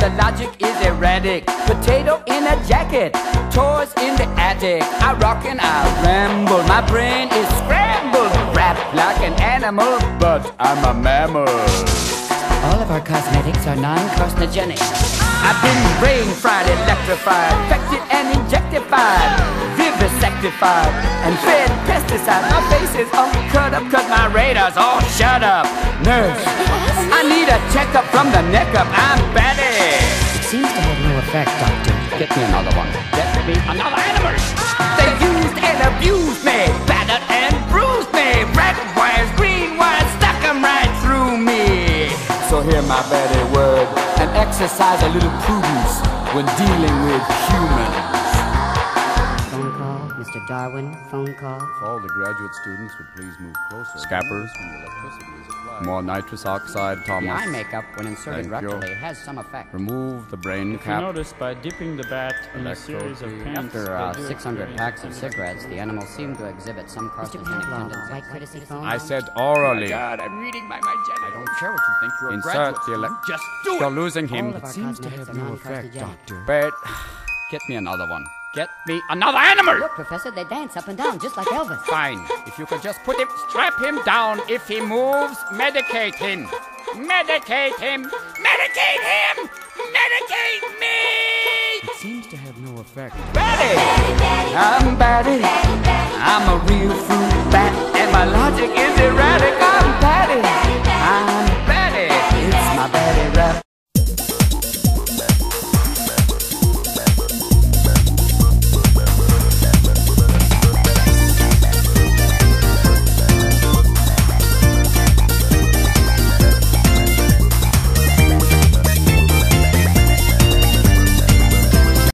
The logic is erratic. Potato in a jacket, toys in the attic. I rock and I ramble. My brain is scrambled. Rap like an animal, but I'm a mammal. All of our cosmetics are non-carcinogenic. I've been brain fried, electrified, infected and injectified, vivisectified, and fed pesticide. My face is all cut up cause my radar's all shut up. Nurse, I need a checkup from the neck up. I'm Betty. It seems to have no effect, Doctor. Get me another one. Get me another animal. They used and abused me, battered and bruised me. Red wires, green wires, stuck 'em right through me. So hear my Betty word and exercise a little prudence when dealing with humans. Phone call, Mr. Darwin, phone call. If all the graduate students would please move closer. Scappers. When the electricity is applied. More nitrous oxide, Thomas. The eye makeup, when inserted Thank you. rectally, has some effect. Remove the brain If you cap. notice, by dipping the bat in a series of paints, After they do 600 experience packs of some cigarettes, the animals seem to exhibit some Mr. carcinogenic Pavlov, tendencies. white courtesy phone. I said orally. God, I'm reading my genitals. I don't care what you think. You're a Insert graduate. the elect. Just do You're it. losing All him. of our cosmetics are non-carcinogenic. But get me another one. Get me another animal. Look, Professor, they dance up and down just like Elvis. Fine. If you could just put him, strap him down. If he moves, medicate him. Medicate him. Medicate him. Medicate me. It seems to have no effect. Betty. I'm Betty. I'm a